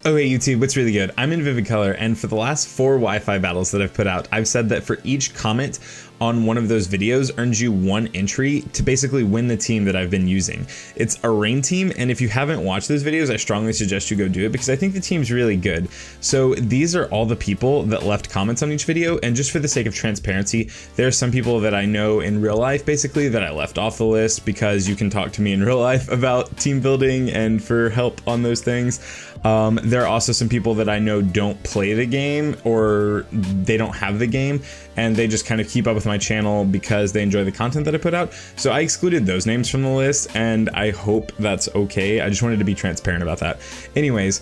Okay, YouTube, what's really good? I'm in Vivid Color, and for the last 4 Wi-Fi battles that I've put out, I've said that for each comment on one of those videos earns you 1 entry to basically win the team that I've been using. It's a rain team, and if you haven't watched those videos, I strongly suggest you go do it because I think the team's really good. So these are all the people that left comments on each video, and just for the sake of transparency, there are some people that I know in real life, basically, that I left off the list because you can talk to me in real life about team building and for help on those things. There are also some people that I know don't play the game or they don't have the game and they just kind of keep up with my channel because they enjoy the content that I put out. So I excluded those names from the list and I hope that's okay. I just wanted to be transparent about that. Anyways,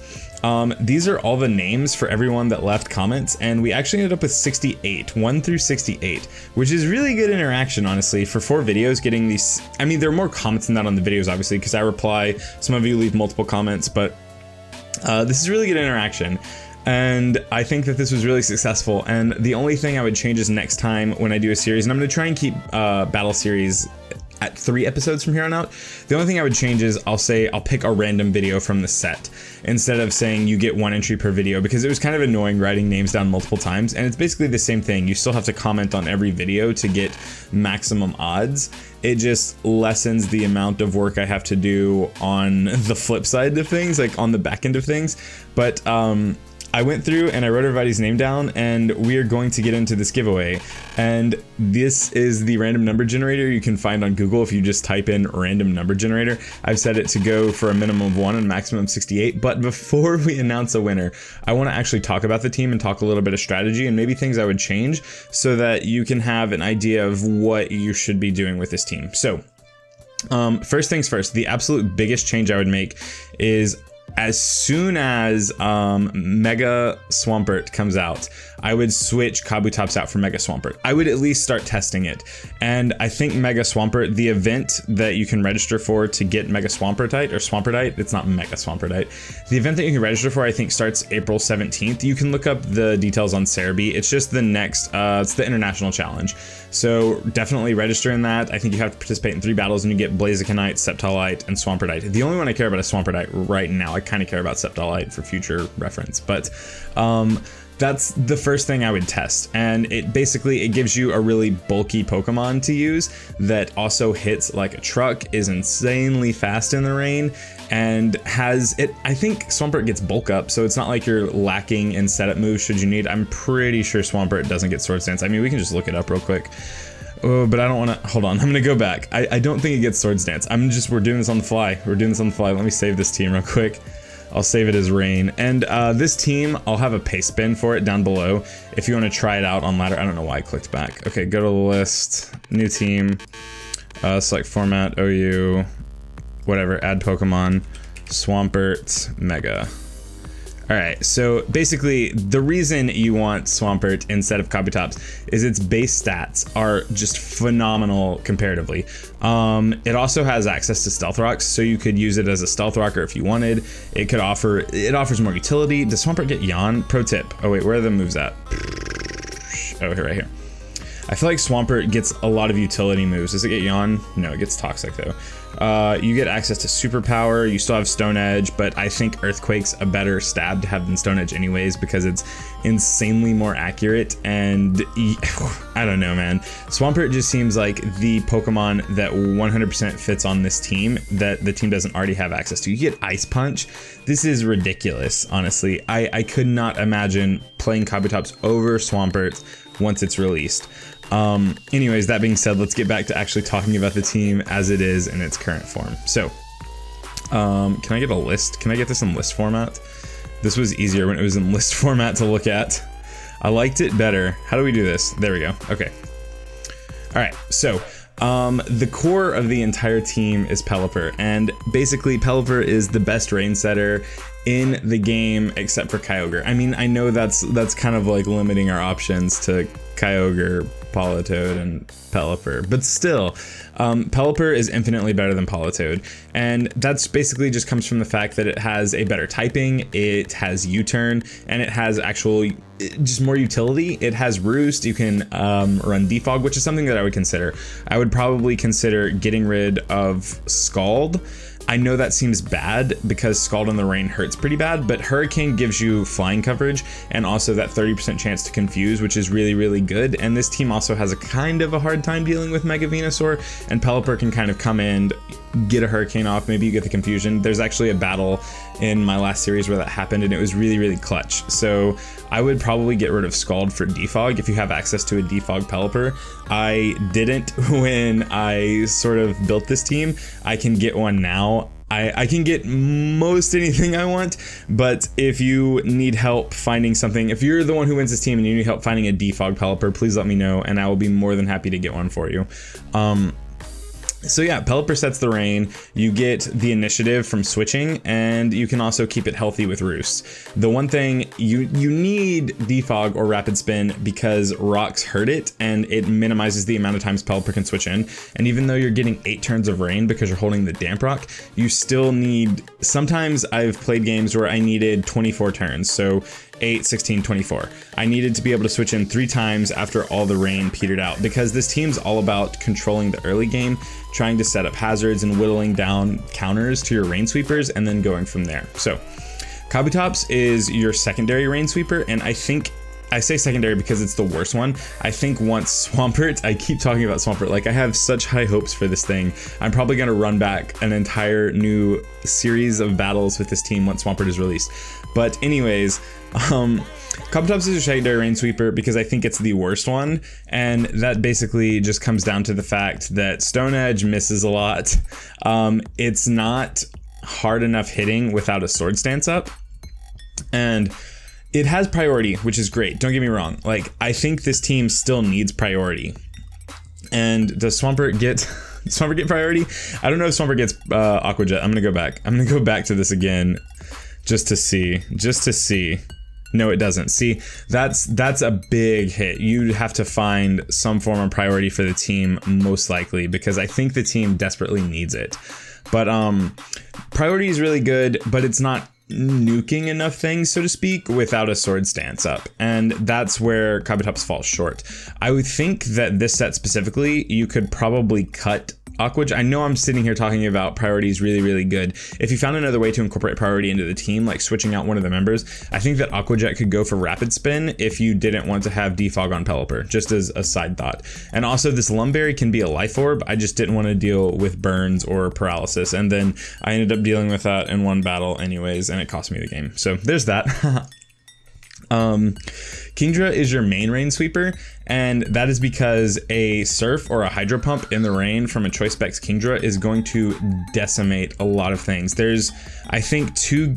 these are all the names for everyone that left comments, and we actually ended up with 68, 1 through 68, which is really good interaction, honestly, for 4 videos getting these. I mean, there are more comments than that on the videos, obviously, because I reply. Some of you leave multiple comments, but this is really good interaction. And I think that this was really successful. And the only thing I would change is next time when I do a series, and I'm going to try and keep battle series at 3 episodes from here on out. The only thing I would change is I'll pick a random video from the set instead of saying you get 1 entry per video, because it was kind of annoying writing names down multiple times, and it's basically the same thing. You still have to comment on every video to get maximum odds. It just lessens the amount of work I have to do on the flip side of things, like on the back end of things. But I went through and I wrote everybody's name down, and we are going to get into this giveaway. And this is the random number generator you can find on Google if you just type in random number generator. I've set it to go for a minimum of 1 and a maximum of 68. But before we announce a winner, I want to actually talk about the team and talk a little bit of strategy and maybe things I would change so that you can have an idea of what you should be doing with this team. So first things first, the absolute biggest change I would make is as soon as Mega Swampert comes out, I would switch Kabutops out for Mega Swampert. I would at least start testing it. And I think Mega Swampert, the event that you can register for to get Mega Swampertite, or Swampertite, it's not Mega Swampertite. The event that you can register for, I think, starts April 17th. You can look up the details on Cerebi. It's just the next, it's the International Challenge. So definitely register in that. I think you have to participate in 3 battles and you get Blazikenite, Sceptolite, and Swampertite. The only one I care about is Swampertite right now. I kind of care about Sceptolite for future reference, but that's the first thing I would test. And it basically, it gives you a really bulky Pokemon to use that also hits like a truck, is insanely fast in the rain, and has it. I think Swampert gets bulk up, so it's not like you're lacking in setup moves should you need. I'm pretty sure Swampert doesn't get Swords Dance. I mean, we can just look it up real quick. Oh, but I don't want to, hold on, I'm going to go back. I don't think it gets Swords Dance. We're doing this on the fly. We're doing this on the fly. Let me save this team real quick. I'll save it as Rain. And this team, I'll have a paste bin for it down below if you want to try it out on ladder. I don't know why I clicked back. Okay, go to the list, new team, select format, OU, whatever, add Pokemon, Swampert, Mega. All right, so basically the reason you want Swampert instead of Kabutops is its base stats are just phenomenal comparatively. It also has access to Stealth Rocks, so you could use it as a Stealth Rocker if you wanted. It offers more utility. Does Swampert get Yawn? Pro tip. Oh wait, where are the moves at? Oh, here, right here. I feel like Swampert gets a lot of utility moves. Does it get Yawn? No, it gets Toxic though. You get access to Superpower. You still have Stone Edge, but I think Earthquake's a better stab to have than Stone Edge anyways because it's insanely more accurate. And I don't know, man. Swampert just seems like the Pokemon that 100% fits on this team that the team doesn't already have access to. You get Ice Punch. This is ridiculous, honestly. I could not imagine playing Kabutops over Swampert once it's released. Anyways, that being said, let's get back to actually talking about the team as it is in its current form. So, can I get a list? Can I get this in list format? This was easier when it was in list format to look at. I liked it better. How do we do this? There we go. Okay. All right. So, the core of the entire team is Pelipper, and basically Pelipper is the best rain setter in the game except for Kyogre. I mean, I know that's kind of like limiting our options to Kyogre, Politoed, and Pelipper, but still, Pelipper is infinitely better than Politoed, and that's basically just comes from the fact that it has a better typing, it has U-turn, and it has actual just more utility. It has Roost. You can run Defog, which is something that I would consider. I would probably consider getting rid of Scald. I know that seems bad because Scald in the Rain hurts pretty bad, but Hurricane gives you flying coverage and also that 30% chance to confuse, which is really, really good. And this team also has a kind of a hard time dealing with Mega Venusaur, and Pelipper can kind of come in, get a Hurricane off, maybe you get the confusion. There's actually a battle in my last series where that happened and it was really, really clutch. So I would probably get rid of Scald for Defog if you have access to a Defog Pelipper. I didn't when I sort of built this team. I can get one now. I can get most anything I want, but if you need help finding something, if you're the one who wins this team and you need help finding a Defog Pelipper, please let me know and I will be more than happy to get one for you. So yeah, Pelipper sets the rain, you get the initiative from switching, and you can also keep it healthy with Roost. The one thing, you need Defog or Rapid Spin because rocks hurt it, and it minimizes the amount of times Pelipper can switch in. And even though you're getting 8 turns of rain because you're holding the Damp Rock, you still need, sometimes I've played games where I needed 24 turns, so 8, 16, 24. I needed to be able to switch in 3 times after all the rain petered out because this team's all about controlling the early game, trying to set up hazards and whittling down counters to your rain sweepers and then going from there. So Kabutops is your secondary rain sweeper, and I think I say secondary because it's the worst one. I think once Swampert, I keep talking about Swampert, like I have such high hopes for this thing. I'm probably gonna run back an entire new series of battles with this team once Swampert is released. But anyways, Kabutops is your secondary rain sweeper because I think it's the worst one, and that basically just comes down to the fact that Stone Edge misses a lot. It's not hard enough hitting without a Sword Stance up, and it has priority, which is great. Don't get me wrong. Like, I think this team still needs priority. And does Swampert get Swampert get priority? I don't know if Swampert gets Aqua Jet. I'm gonna go back. I'm gonna go back to this again just to see. No, it doesn't. See, that's a big hit. You have to find some form of priority for the team, most likely, because I think the team desperately needs it. But priority is really good, but it's not nuking enough things, so to speak, without a Sword Stance up, and that's where Kabutops falls short. I would think that this set specifically, you could probably cut Aqua Jet. I know I'm sitting here talking about priority is really, really good. If you found another way to incorporate priority into the team, like switching out one of the members, I think that Aqua Jet could go for Rapid Spin if you didn't want to have Defog on Pelipper, just as a side thought. And also this Lumberry can be a Life Orb. I just didn't want to deal with burns or paralysis, and then I ended up dealing with that in one battle anyways, and it cost me the game. So there's that. Kingdra is your main rain sweeper, and that is because a Surf or a Hydro Pump in the rain from a Choice Specs Kingdra is going to decimate a lot of things. There's, I think, 2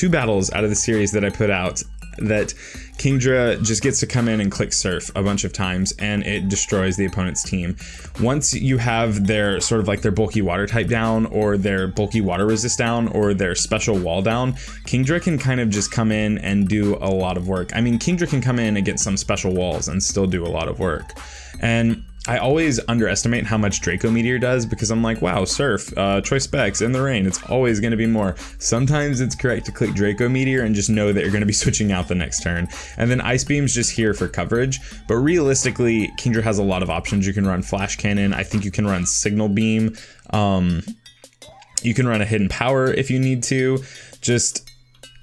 battles out of the series that I put out that Kingdra just gets to come in and click Surf a bunch of times and it destroys the opponent's team. Once you have their sort of like their bulky water type down, or their bulky water resist down, or their special wall down, Kingdra can kind of just come in and do a lot of work. I mean, Kingdra can come in and get some special walls and still do a lot of work. And I always underestimate how much Draco Meteor does because I'm like, wow, Surf, Choice Specs, in the rain, it's always going to be more. Sometimes it's correct to click Draco Meteor and just know that you're going to be switching out the next turn. And then Ice Beam's just here for coverage, but realistically, Kingdra has a lot of options. You can run Flash Cannon, I think you can run Signal Beam, you can run a Hidden Power if you need to. Just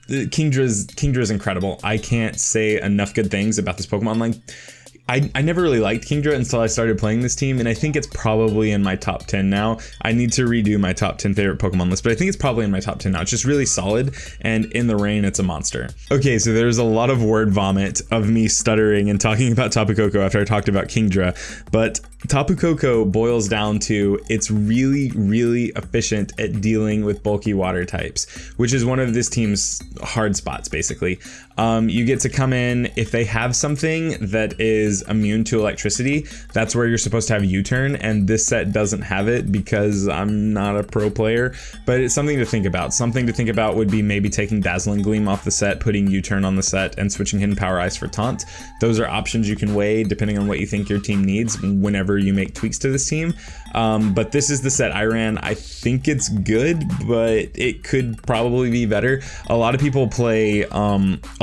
Kingdra's incredible. I can't say enough good things about this Pokemon. Like, I never really liked Kingdra until I started playing this team, and I think it's probably in my top 10 now. I need to redo my top 10 favorite Pokemon list, but I think it's probably in my top 10 now. It's just really solid, and in the rain, it's a monster. Okay, so there's a lot of word vomit of me stuttering and talking about Tapu Koko after I talked about Kingdra, but Tapu Koko boils down to it's really, really efficient at dealing with bulky water types, which is one of this team's hard spots, basically. You get to come in, if they have something that is immune to electricity, that's where you're supposed to have U-turn, and this set doesn't have it because I'm not a pro player, but it's something to think about. Something to think about would be maybe taking Dazzling Gleam off the set, putting U-turn on the set, and switching Hidden Power Ice for Taunt. Those are options you can weigh depending on what you think your team needs whenever you make tweaks to this team. But this is the set I ran. I think it's good, but it could probably be better. A lot of people play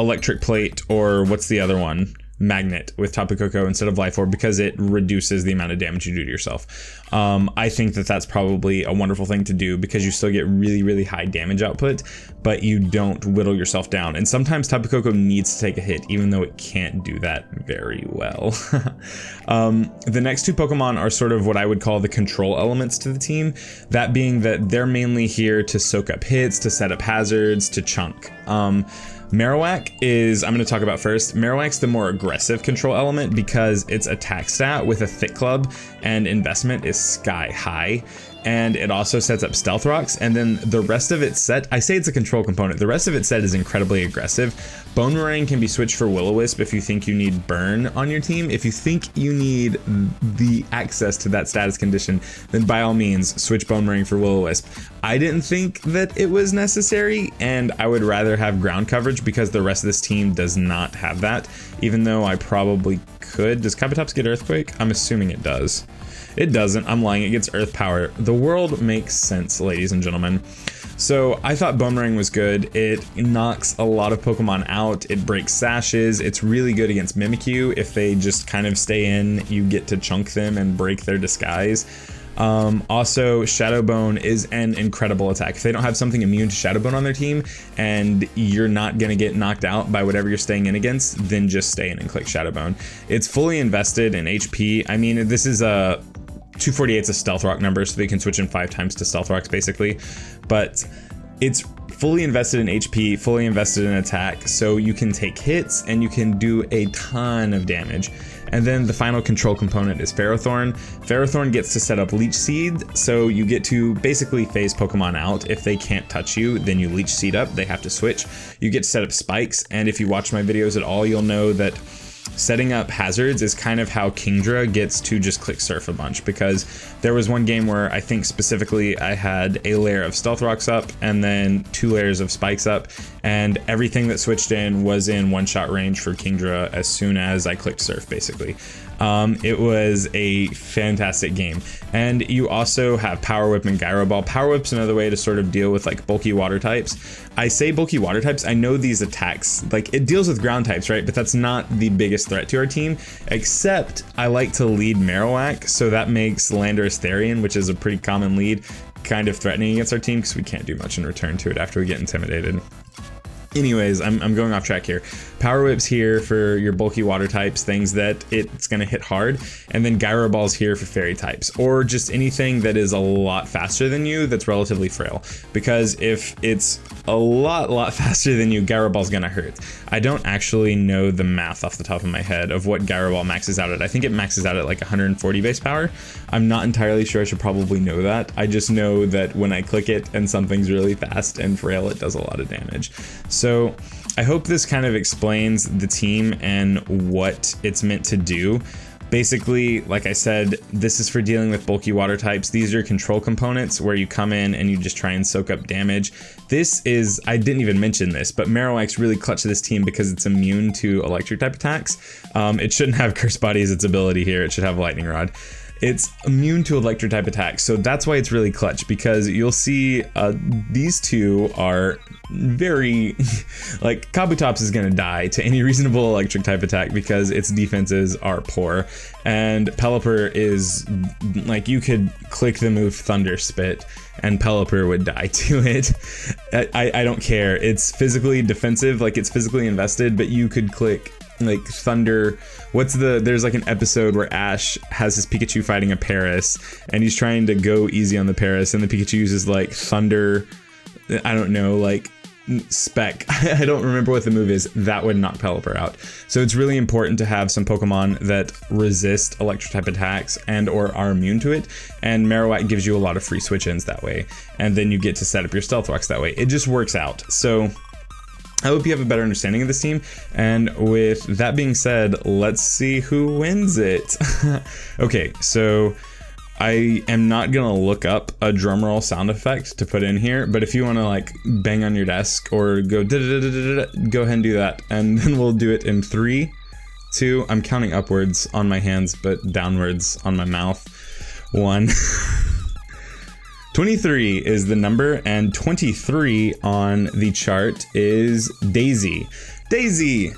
Electric Plate, or what's the other one? Magnet with Tapu Koko instead of Life Orb because it reduces the amount of damage you do to yourself. I think that that's probably a wonderful thing to do because you still get really, really high damage output, but you don't whittle yourself down. And sometimes Tapu Koko needs to take a hit, even though it can't do that very well. The next two Pokemon are sort of what I would call the control elements to the team. That being that they're mainly here to soak up hits, to set up hazards, to chunk. Marowak is, I'm going to talk about first. Marowak's the more aggressive control element because its attack stat with a Thick Club and investment is sky high. And it also sets up Stealth Rocks, and then the rest of its set, I say it's a control component, the rest of its set is incredibly aggressive. Bonemerang can be switched for Will-O-Wisp if you think you need Burn on your team. If you think you need the access to that status condition, then by all means, switch Bonemerang for Will-O-Wisp. I didn't think that it was necessary, and I would rather have ground coverage because the rest of this team does not have that, even though I probably could. Does Kabutops get Earthquake? I'm assuming it does. It doesn't. I'm lying. It gets Earth Power. The world makes sense, ladies and gentlemen. So I thought Bonemerang was good. It knocks a lot of Pokemon out. It breaks sashes. It's really good against Mimikyu. If they just kind of stay in, you get to chunk them and break their disguise. Also, Shadow Bone is an incredible attack. If they don't have something immune to Shadow Bone on their team and you're not going to get knocked out by whatever you're staying in against, then just stay in and click Shadow Bone. It's fully invested in HP. I mean, this is a 248's a Stealth Rock number, so they can switch in 5 times to Stealth Rocks basically, but it's fully invested in HP, fully invested in attack, so you can take hits and you can do a ton of damage. And then the final control component is Ferrothorn. Ferrothorn gets to set up Leech Seed, so you get to basically phase Pokemon out. If they can't touch you, then you Leech Seed up, they have to switch. You get to set up Spikes, and if you watch my videos at all, you'll know that setting up hazards is kind of how Kingdra gets to just click Surf a bunch, because there was one game where I think specifically I had a layer of Stealth Rocks up and then 2 layers of Spikes up, and everything that switched in was in one-shot range for Kingdra as soon as I clicked Surf, basically. It was a fantastic game. And you also have Power Whip and Gyro Ball. Power Whip's another way to sort of deal with like bulky water types. I say bulky water types, I know these attacks, like it deals with ground types, right? But that's not the biggest threat to our team, except I like to lead Marowak, so that makes Landorus Therian, which is a pretty common lead, kind of threatening against our team because we can't do much in return to it after we get intimidated. Anyways, I'm going off track here. Power Whip's here for your bulky water types, things that it's going to hit hard, and then Gyro Ball's here for fairy types, or just anything that is a lot faster than you that's relatively frail. Because if it's a lot faster than you, Gyro Ball's going to hurt. I don't actually know the math off the top of my head of what Gyro Ball maxes out at. I think it maxes out at like 140 base power. I'm not entirely sure. I should probably know that. I just know that when I click it and something's really fast and frail, it does a lot of damage. So I hope this kind of explains the team and what it's meant to do. Basically, like I said, this is for dealing with bulky water types. These are control components where you come in and you just try and soak up damage. This is, I didn't even mention this, but Marowak's really clutch to this team because it's immune to electric type attacks. It shouldn't have Curse Body as its ability here. It should have Lightning Rod. It's immune to electric type attacks, so that's why it's really clutch, because you'll see these two are very, like, Kabutops is going to die to any reasonable electric type attack because its defenses are poor, and Pelipper is, like, you could click the move Thunder Spit and Pelipper would die to it. I don't care. It's physically defensive, like it's physically invested, but you could click like Thunder. There's like an episode where Ash has his Pikachu fighting a Paris and he's trying to go easy on the Paris and the Pikachu uses like Thunder, I don't know, like Spec. I don't remember what the move is. That would knock Pelipper out. So it's really important to have some Pokemon that resist electric type attacks and or are immune to it, and Marowak gives you a lot of free switch-ins that way, and then you get to set up your Stealth Rocks that way. It just works out. So I hope you have a better understanding of this team, and with that being said, let's see who wins it. Okay, so I am not gonna look up a drumroll sound effect to put in here, but if you wanna like bang on your desk or go go ahead and do that, and then we'll do it in 3, 2, I'm counting upwards on my hands, but downwards on my mouth. 1. 23 is the number, and 23 on the chart is Daisy. Daisy!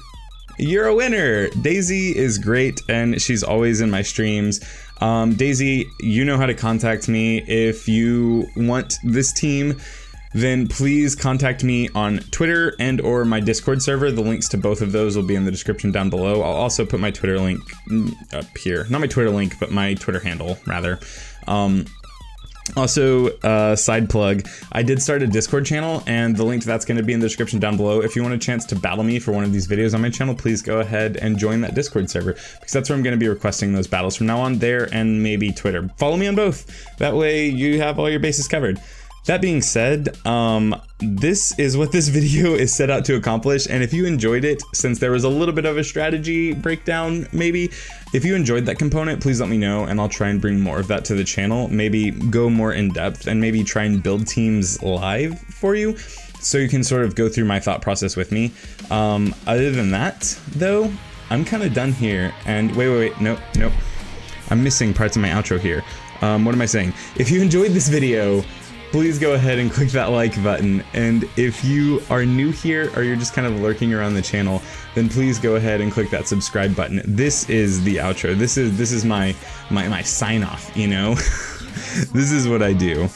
you're a winner. Daisy is great, and she's always in my streams. Daisy, you know how to contact me. If you want this team, then please contact me on Twitter and or my Discord server. The links to both of those will be in the description down below. I'll also put my Twitter link up here. Not my Twitter link, but my Twitter handle, rather. Also, side plug, I did start a Discord channel, and the link to that's going to be in the description down below. If you want a chance to battle me for one of these videos on my channel, please go ahead and join that Discord server, because that's where I'm going to be requesting those battles from now on, there and maybe Twitter. Follow me on both. That way you have all your bases covered. That being said, this is what this video is set out to accomplish, and if you enjoyed it, since there was a little bit of a strategy breakdown, maybe, if you enjoyed that component, please let me know, and I'll try and bring more of that to the channel, maybe go more in depth, and maybe try and build teams live for you, so you can sort of go through my thought process with me. Other than that, though, I'm kind of done here, and wait, nope. I'm missing parts of my outro here. What am I saying? If you enjoyed this video, please go ahead and click that like button, and if you are new here or you're just kind of lurking around the channel, then please go ahead and click that subscribe button. This is the outro. This is my sign off, you know. This is what I do.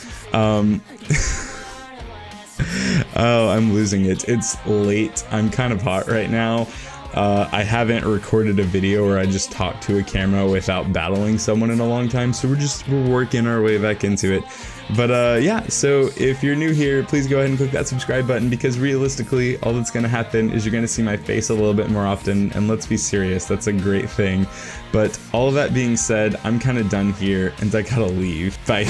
Oh, I'm losing it. It's late. I'm kind of hot right now. I haven't recorded a video where I just talk to a camera without battling someone in a long time, so we're working our way back into it. But yeah, so if you're new here, please go ahead and click that subscribe button, because realistically, all that's going to happen is you're going to see my face a little bit more often, and let's be serious, that's a great thing. But all of that being said, I'm kind of done here, and I gotta leave. Bye.